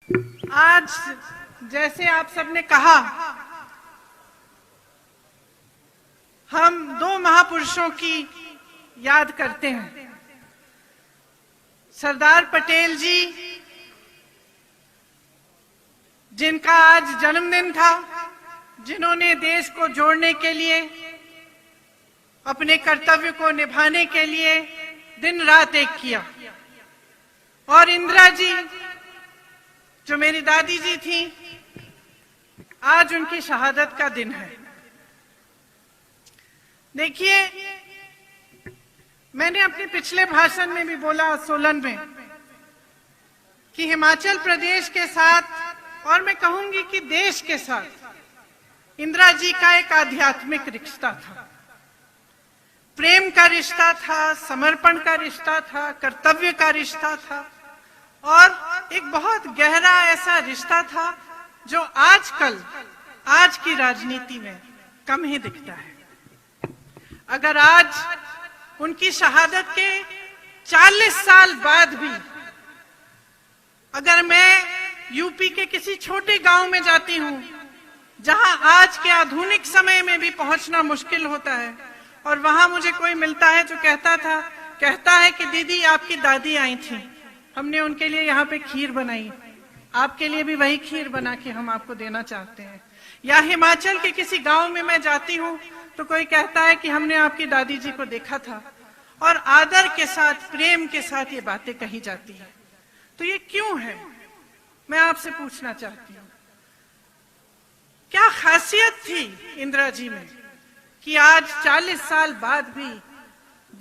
आज जैसे आप सबने कहा, हम दो महापुरुषों की याद करते हैं। सरदार पटेल जी, जिनका आज जन्मदिन था, जिन्होंने देश को जोड़ने के लिए, अपने कर्तव्य को निभाने के लिए दिन रात एक किया। और इंदिरा जी, जो मेरी दादी जी थी, आज उनकी शहादत का दिन है। देखिए, मैंने अपने पिछले भाषण में भी बोला सोलन में कि हिमाचल प्रदेश के साथ, और मैं कहूंगी कि देश के साथ, इंदिरा जी का एक आध्यात्मिक रिश्ता था, प्रेम का रिश्ता था, समर्पण का रिश्ता था, कर्तव्य का रिश्ता था, और एक बहुत गहरा ऐसा रिश्ता था जो आजकल आज की राजनीति में कम ही दिखता है। अगर आज उनकी शहादत के 40 साल बाद भी अगर मैं यूपी के किसी छोटे गांव में जाती हूं, जहां आज के आधुनिक समय में भी पहुंचना मुश्किल होता है, और वहां मुझे कोई मिलता है जो कहता है कि दीदी आपकी दादी आई थी, हमने उनके लिए यहाँ पे खीर बनाई, आपके लिए भी वही खीर बना के हम आपको देना चाहते हैं। या हिमाचल के किसी गांव में मैं जाती हूँ तो कोई कहता है कि हमने आपकी दादी जी को देखा था, और आदर के साथ, प्रेम के साथ ये बातें कही जाती है। तो ये क्यों है, मैं आपसे पूछना चाहती हूँ। क्या खासियत थी इंदिरा जी में कि आज 40 साल बाद भी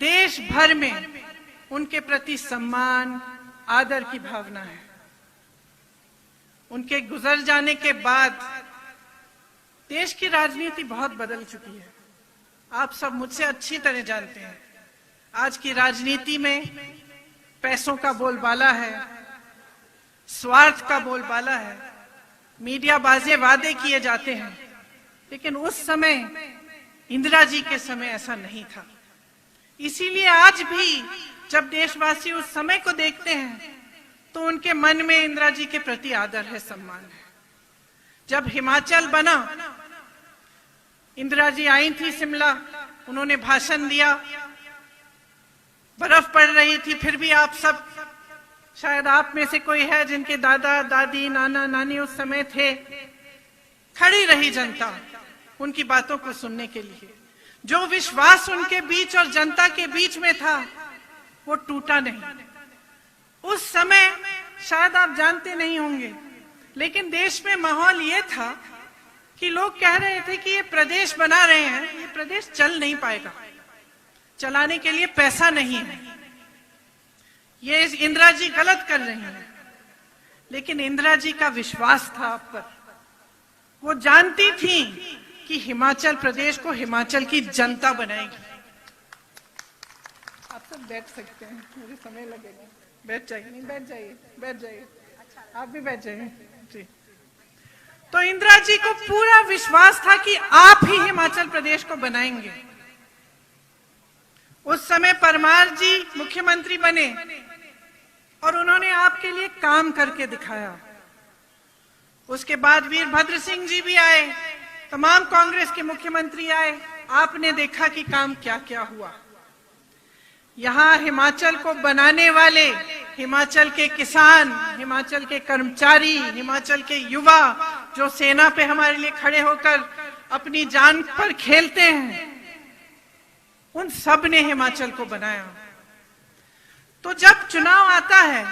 देश भर में उनके प्रति सम्मान, आदर की भावना है। उनके गुजर जाने के बाद देश की राजनीति बहुत बदल चुकी है। आप सब मुझसे अच्छी तरह जानते हैं, आज की राजनीति में पैसों का बोलबाला है, स्वार्थ का बोलबाला है, मीडिया बाजे वादे किए जाते हैं। लेकिन उस समय, इंदिरा जी के समय ऐसा नहीं था। इसीलिए आज भी जब देशवासी उस समय को देखते हैं तो उनके मन में इंदिरा जी के प्रति आदर है, सम्मान है। जब हिमाचल बना, इंदिरा जी आई थी शिमला, उन्होंने भाषण दिया, बर्फ पड़ रही थी, फिर भी आप सब, शायद आप में से कोई है जिनके दादा दादी, नाना नानी उस समय थे, खड़ी रही जनता उनकी बातों को सुनने के लिए। जो विश्वास उनके बीच और जनता के बीच में था वो टूटा नहीं। उस समय शायद आप जानते नहीं होंगे, लेकिन देश में माहौल ये था कि लोग कह रहे थे कि ये प्रदेश बना रहे हैं, ये प्रदेश चल नहीं पाएगा, चलाने के लिए पैसा नहीं है, ये इंदिरा जी गलत कर रही हैं। लेकिन इंदिरा जी का विश्वास था आप पर। वो जानती थी कि हिमाचल प्रदेश को हिमाचल की जनता बनाएगी। आप सब बैठ सकते हैं, मुझे समय लगेगा। बैठ जाइए, नहीं बैठ जाइए, बैठ जाइए, आप भी बैठ जाइए जी। तो इंदिरा जी को पूरा विश्वास था कि आप ही हिमाचल प्रदेश को बनाएंगे। उस समय परमार जी मुख्यमंत्री बने और उन्होंने आपके लिए काम करके दिखाया। उसके बाद वीरभद्र सिंह जी भी आए, तमाम कांग्रेस के मुख्यमंत्री आए, आपने देखा कि काम क्या क्या हुआ। यहाँ हिमाचल को बनाने वाले हिमाचल के किसान, हिमाचल के कर्मचारी, हिमाचल के युवा जो सेना पे हमारे लिए खड़े होकर अपनी जान पर खेलते हैं, उन सब ने हिमाचल को बनाया। तो जब चुनाव आता है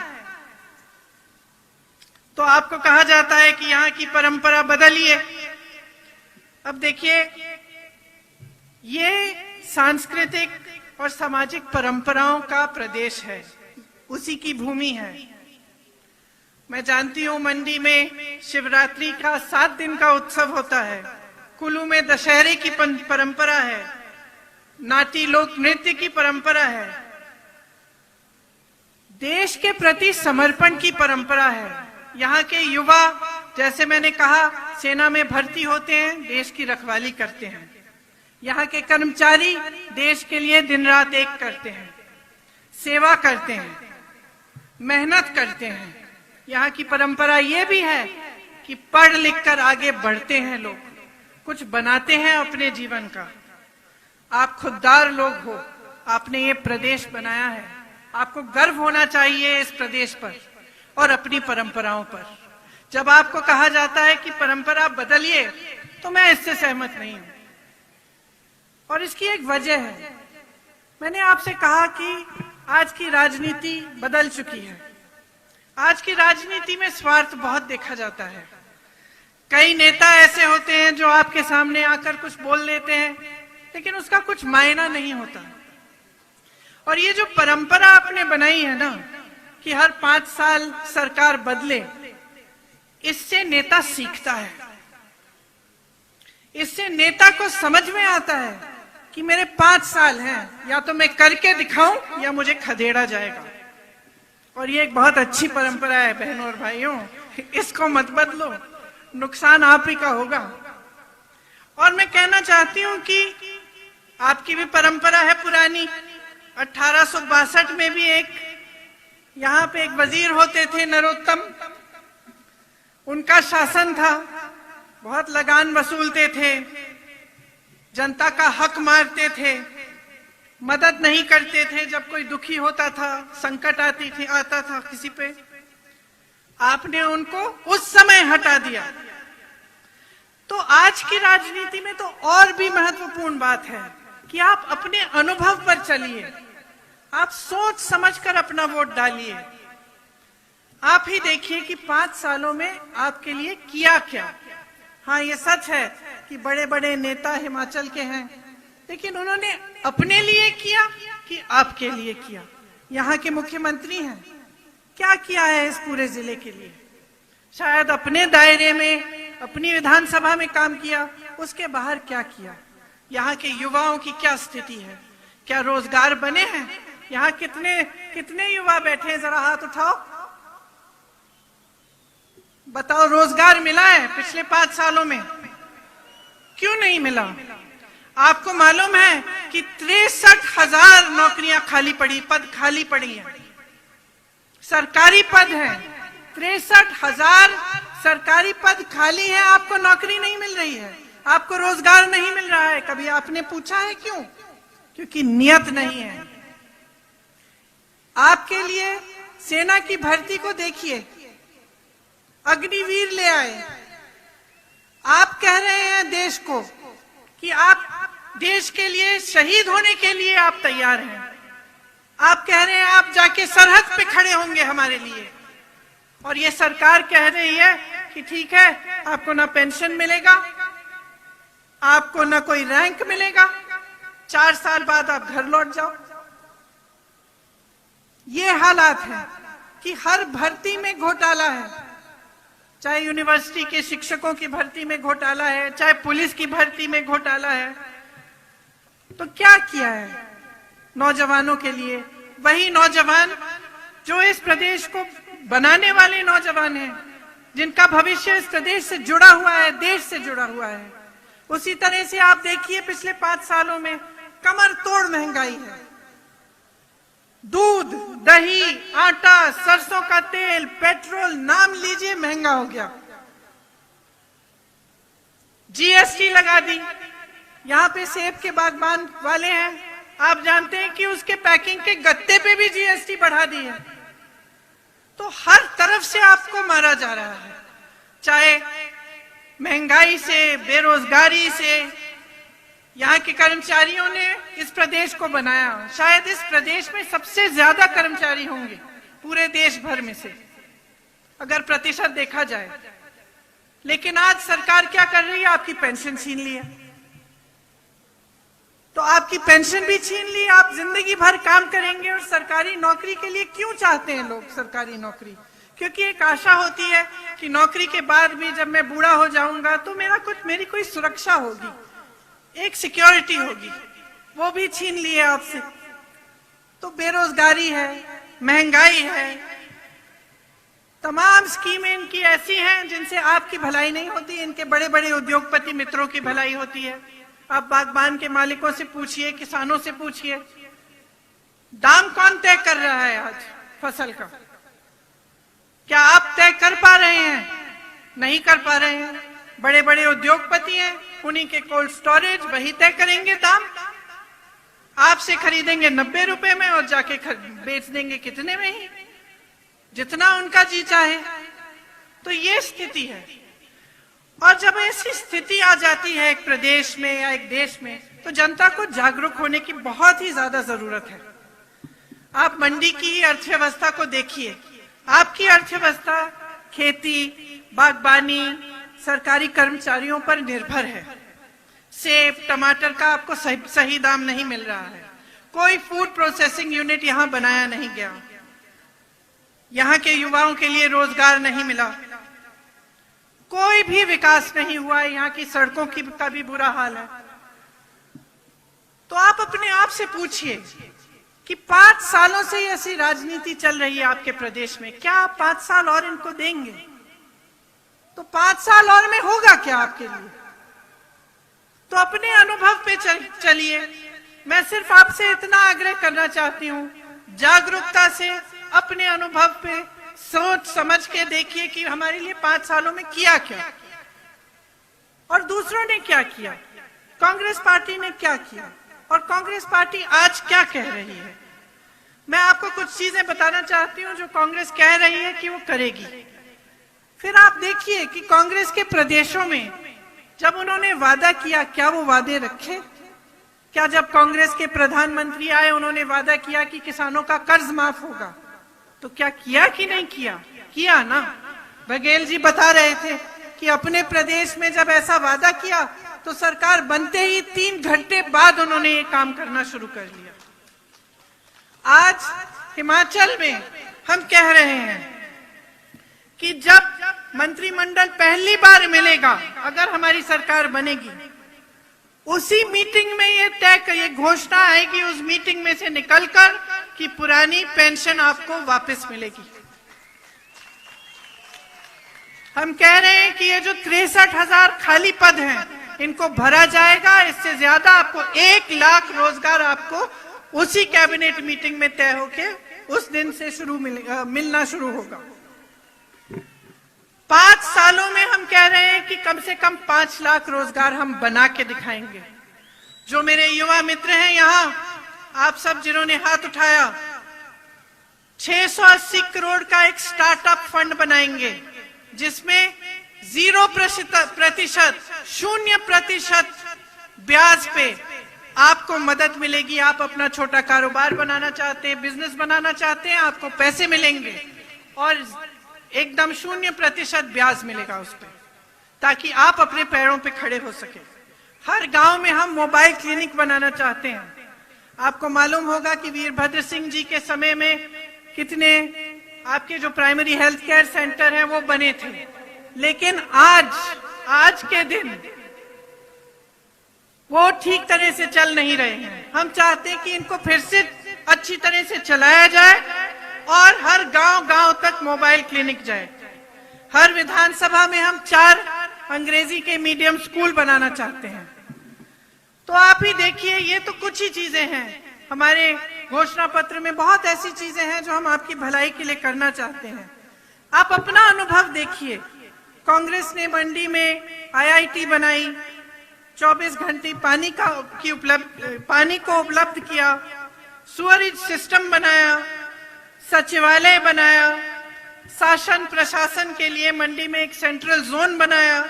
तो आपको कहा जाता है कि यहाँ की परंपरा बदलिए। अब देखिए, ये सांस्कृतिक और सामाजिक परंपराओं का प्रदेश है, उसी की भूमि है। मैं जानती हूँ मंडी में शिवरात्रि का 7 दिन का उत्सव होता है, कुल्लू में दशहरे की परंपरा है, नाटी लोक नृत्य की परंपरा है, देश के प्रति समर्पण की परंपरा है। यहाँ के युवा, जैसे मैंने कहा, सेना में भर्ती होते हैं, देश की रखवाली करते हैं। यहाँ के कर्मचारी देश के लिए दिन रात एक करते हैं, सेवा करते हैं, मेहनत करते हैं, यहाँ की परंपरा ये भी है कि पढ़ लिख कर आगे बढ़ते हैं लोग, कुछ बनाते हैं अपने जीवन का। आप खुददार लोग हो, आपने ये प्रदेश बनाया है, आपको गर्व होना चाहिए इस प्रदेश पर और अपनी परंपराओं पर। जब आपको कहा जाता है कि परंपरा बदलिए, तो मैं इससे सहमत नहीं हूं। और इसकी एक वजह है, मैंने आपसे कहा कि आज की राजनीति बदल चुकी है। आज की राजनीति में स्वार्थ बहुत देखा जाता है। कई नेता ऐसे होते हैं जो आपके सामने आकर कुछ बोल देते हैं, लेकिन उसका कुछ मायना नहीं होता। और ये जो परंपरा आपने बनाई है ना कि हर 5 साल सरकार बदले, इससे नेता सीखता है, इससे नेता को समझ में आता है कि मेरे 5 साल हैं, या तो मैं करके दिखाऊं या मुझे खदेड़ा जाएगा। और ये एक बहुत अच्छी परंपरा है बहनों और भाइयों, इसको मत बदलो, नुकसान आप ही का होगा। और मैं कहना चाहती हूं कि आपकी भी परंपरा है पुरानी। 1862 में भी यहाँ पे एक वजीर होते थे नरोत्तम, उनका शासन था, बहुत लगान वसूलते थे, जनता का हक मारते थे, मदद नहीं करते थे जब कोई दुखी होता था, संकट आता था किसी पे। आपने उनको उस समय हटा दिया। तो आज की राजनीति में तो और भी महत्वपूर्ण बात है कि आप अपने अनुभव पर चलिए, आप सोच समझकर अपना वोट डालिए। आप ही देखिए कि 5 सालों में आपके लिए किया क्या। हाँ, ये सच है कि बड़े बड़े नेता हिमाचल के हैं, लेकिन उन्होंने अपने लिए किया कि आपके लिए किया। यहाँ के मुख्यमंत्री हैं, क्या किया है इस पूरे जिले के लिए? शायद अपने दायरे में, अपनी विधानसभा में काम किया, उसके बाहर क्या किया? यहाँ के युवाओं की क्या स्थिति है? क्या रोजगार बने हैं? यहाँ कितने युवा बैठे हैं, जरा हाथ उठाओ, बताओ रोजगार मिला है पिछले 5 सालों में? क्यों नहीं मिला? आपको मालूम है कि 63,000 नौकरियां पद खाली पड़ी हैं, सरकारी पद हैं, 63,000 सरकारी पद खाली हैं, आपको नौकरी नहीं मिल रही है, आपको रोजगार नहीं मिल रहा है। कभी आपने पूछा है क्यों? क्योंकि नियत नहीं है। आपके लिए सेना की भर्ती को देखिए, अग्निवीर ले आए। आप कह रहे हैं देश को कि आप देश के लिए शहीद होने के लिए आप तैयार हैं। आप कह रहे हैं आप जाके सरहद पे खड़े होंगे हमारे लिए, और ये सरकार कह रही है कि ठीक है, आपको ना पेंशन मिलेगा, आपको ना कोई रैंक मिलेगा, 4 साल बाद आप घर लौट जाओ। ये हालात है कि हर भर्ती में घोटाला है, चाहे यूनिवर्सिटी के शिक्षकों की भर्ती में घोटाला है, चाहे पुलिस की भर्ती में घोटाला है। तो क्या किया है नौजवानों के लिए? वही नौजवान जो इस प्रदेश को बनाने वाले नौजवान हैं, जिनका भविष्य इस प्रदेश से जुड़ा हुआ है, देश से जुड़ा हुआ है। उसी तरह से आप देखिए पिछले 5 सालों में कमर तोड़ महंगाई है। दूध, दही, आटा, सरसों का तेल, पेट्रोल, नाम लीजिए, महंगा हो गया। जीएसटी लगा दी। यहाँ पे सेब के बागबान वाले हैं, आप जानते हैं कि उसके पैकिंग के गत्ते पे भी जीएसटी बढ़ा दी है। तो हर तरफ से आपको मारा जा रहा है, चाहे महंगाई से, बेरोजगारी से। यहाँ के कर्मचारियों ने इस प्रदेश को बनाया। शायद इस प्रदेश में सबसे ज्यादा कर्मचारी होंगे पूरे देश भर में से, अगर प्रतिशत देखा जाए। लेकिन आज सरकार क्या कर रही है? आपकी पेंशन छीन ली है। तो आपकी पेंशन भी छीन ली, आप जिंदगी भर काम करेंगे। और सरकारी नौकरी के लिए क्यों चाहते हैं लोग सरकारी नौकरी? क्योंकि एक आशा होती है कि नौकरी के बाद भी जब मैं बूढ़ा हो जाऊंगा तो मेरी कोई सुरक्षा होगी, एक सिक्योरिटी होगी। वो भी छीन लिए आपसे। तो बेरोजगारी है, महंगाई है, तमाम स्कीमें इनकी ऐसी हैं जिनसे आपकी भलाई नहीं होती, इनके बड़े बड़े उद्योगपति मित्रों की भलाई होती है। आप बागबान के मालिकों से पूछिए, किसानों से पूछिए, दाम कौन तय कर रहा है आज फसल का? क्या आप तय कर पा रहे हैं? नहीं कर पा रहे हैं। बड़े बड़े उद्योगपति हैं, उन्हीं के कोल्ड स्टोरेज वही तय करेंगे दाम। आपसे खरीदेंगे 90 रुपए में और जाके बेच देंगे कितने में ही, जितना उनका जी चाहे। तो ये स्थिति है। और जब ऐसी स्थिति आ जाती है एक प्रदेश में या एक देश में, तो जनता को जागरूक होने की बहुत ही ज्यादा जरूरत है। आप मंडी की अर्थव्यवस्था को देखिए। आपकी अर्थव्यवस्था खेती, बागबानी, सरकारी कर्मचारियों पर निर्भर है। सेब, टमाटर का आपको सही दाम नहीं मिल रहा है। कोई फूड प्रोसेसिंग यूनिट यहाँ बनाया नहीं गया। यहाँ के युवाओं के लिए रोजगार नहीं मिला। कोई भी विकास नहीं हुआ। यहाँ की सड़कों का भी बुरा हाल है। तो आप अपने आप से पूछिए कि 5 सालों से ऐसी राजनीति चल रही है आपके प्रदेश में, क्या आप 5 साल और इनको देंगे? तो 5 साल और में होगा क्या आपके लिए? तो अपने अनुभव पे चलिए। मैं सिर्फ आपसे इतना आग्रह करना चाहती हूँ, जागरूकता से अपने अनुभव पे सोच समझ के देखिए कि हमारे लिए 5 सालों में किया क्या और दूसरों ने क्या किया, कांग्रेस पार्टी ने क्या किया और कांग्रेस पार्टी आज क्या कह रही है। मैं आपको कुछ चीजें बताना चाहती हूँ जो कांग्रेस कह रही है कि वो करेगी। फिर आप देखिए कि कांग्रेस के प्रदेशों में जब उन्होंने वादा किया, क्या वो वादे रखे? क्या जब कांग्रेस के प्रधानमंत्री आए उन्होंने वादा किया कि किसानों का कर्ज माफ होगा? तो क्या किया कि नहीं किया? किया ना। बघेल जी बता रहे थे कि अपने प्रदेश में जब ऐसा वादा किया तो सरकार बनते ही 3 घंटे बाद उन्होंने ये काम करना शुरू कर लिया। आज हिमाचल में हम कह रहे हैं कि जब मंत्रिमंडल पहली बार मिलेगा, अगर हमारी सरकार बनेगी, उसी मीटिंग में ये घोषणा आएगी उस मीटिंग में से निकलकर कि पुरानी पेंशन आपको वापस मिलेगी। हम कह रहे हैं कि ये जो 63,000 खाली पद हैं, इनको भरा जाएगा। इससे ज्यादा आपको 1 लाख रोजगार आपको उसी कैबिनेट मीटिंग में तय होके उस दिन से मिलना शुरू होगा। 5 सालों में हम कह रहे हैं कि कम से कम 5 लाख रोजगार हम बना के दिखाएंगे। जो मेरे युवा मित्र हैं यहाँ, आप सब जिन्होंने हाथ उठाया, 680 करोड़ का एक स्टार्टअप फंड बनाएंगे जिसमें 0% ब्याज पे आपको मदद मिलेगी। आप अपना छोटा कारोबार बनाना चाहते हैं, बिजनेस बनाना चाहते हैं, आपको पैसे मिलेंगे और एकदम 0% ब्याज मिलेगा उस पर, ताकि आप अपने पैरों पे खड़े हो सके। हर गांव में हम मोबाइल क्लिनिक बनाना चाहते हैं। आपको मालूम होगा कि वीरभद्र सिंह जी के समय में कितने आपके जो प्राइमरी हेल्थ केयर सेंटर हैं वो बने थे, लेकिन आज के दिन वो ठीक तरह से चल नहीं रहे हैं। हम चाहते हैं कि इनको फिर से अच्छी तरह से चलाया जाए और हर गांव तक मोबाइल क्लिनिक जाए। हर विधानसभा में हम 4 अंग्रेजी के मीडियम स्कूल बनाना चाहते हैं। तो आप ही देखिए, ये तो कुछ ही चीजें हैं। हमारे घोषणा पत्र में बहुत ऐसी चीजें हैं जो हम आपकी भलाई के लिए करना चाहते हैं। आप अपना अनुभव देखिए। कांग्रेस ने मंडी में IIT बनाई, 24 घंटे पानी को उपलब्ध किया, सुअरेज सिस्टम बनाया, सचिवालय बनाया, शासन प्रशासन के लिए मंडी में एक सेंट्रल जोन बनाया।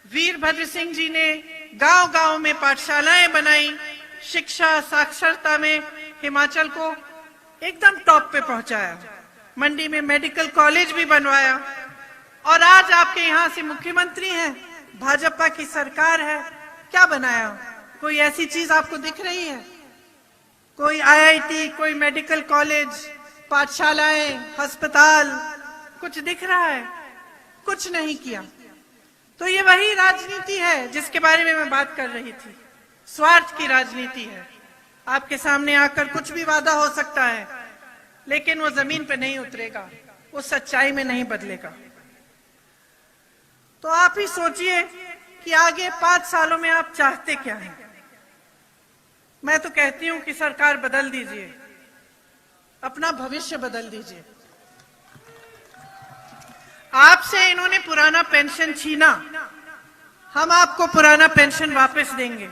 वीरभद्र सिंह जी ने गांव-गांव में पाठशालाएं बनाई, शिक्षा साक्षरता में हिमाचल को एकदम टॉप पे पहुंचाया। मंडी में मेडिकल कॉलेज भी बनवाया और आज आपके यहाँ से मुख्यमंत्री हैं, भाजपा की सरकार है। क्या बनाया? कोई ऐसी चीज आपको दिख रही है? कोई IIT, कोई मेडिकल कॉलेज, पाठशालाएं, अस्पताल कुछ दिख रहा है? कुछ नहीं किया। तो ये वही राजनीति है जिसके बारे में मैं बात कर रही थी। स्वार्थ की राजनीति है। आपके सामने आकर कुछ भी वादा हो सकता है, लेकिन वो जमीन पे नहीं उतरेगा, वो सच्चाई में नहीं बदलेगा। तो आप ही सोचिए कि आगे 5 सालों में आप चाहते क्या हैं। मैं तो कहती हूं कि सरकार बदल दीजिए, अपना भविष्य बदल दीजिए। आपसे इन्होंने पुराना पेंशन छीना, हम आपको पुराना पेंशन वापस देंगे।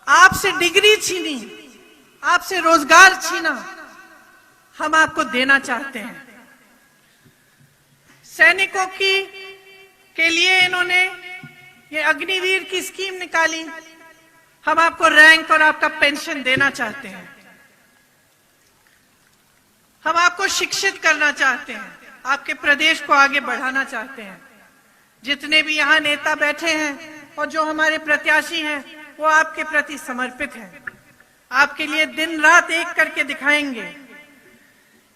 आपसे डिग्री छीनी, आपसे रोजगार छीना, हम आपको देना चाहते हैं। सैनिकों के लिए इन्होंने ये अग्निवीर की स्कीम निकाली, हम आपको रैंक और आपका पेंशन देना चाहते हैं। हम आपको शिक्षित करना चाहते हैं, आपके प्रदेश को आगे बढ़ाना चाहते हैं। जितने भी यहाँ नेता बैठे हैं और जो हमारे प्रत्याशी हैं, वो आपके प्रति समर्पित हैं, आपके लिए दिन रात एक करके दिखाएंगे।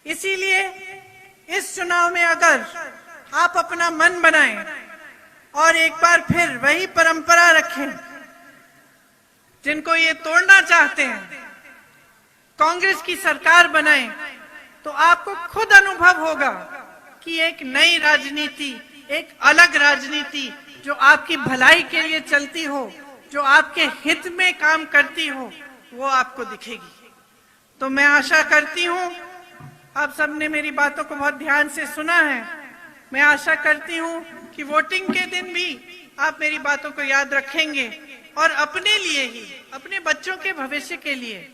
इसीलिए इस चुनाव में अगर आप अपना मन बनाएं और एक बार फिर वही परंपरा रखें जिनको ये तोड़ना चाहते हैं, कांग्रेस की सरकार बनाएं, तो आपको खुद अनुभव होगा कि एक नई राजनीति, एक अलग राजनीति जो आपकी भलाई के लिए चलती हो, जो आपके हित में काम करती हो, वो आपको दिखेगी। तो मैं आशा करती हूं, आप सबने मेरी बातों को बहुत ध्यान से सुना है। मैं आशा करती हूं कि वोटिंग के दिन भी आप मेरी बातों को याद रखेंगे और अपने लिए ही, अपने बच्चों के भविष्य के लिए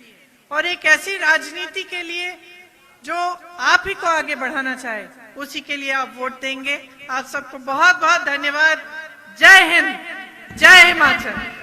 और एक ऐसी राजनीति के लिए जो आप ही को आगे बढ़ाना चाहे, उसी के लिए आप वोट देंगे। आप सबको बहुत बहुत धन्यवाद। जय हिंद, जय हिमाचल।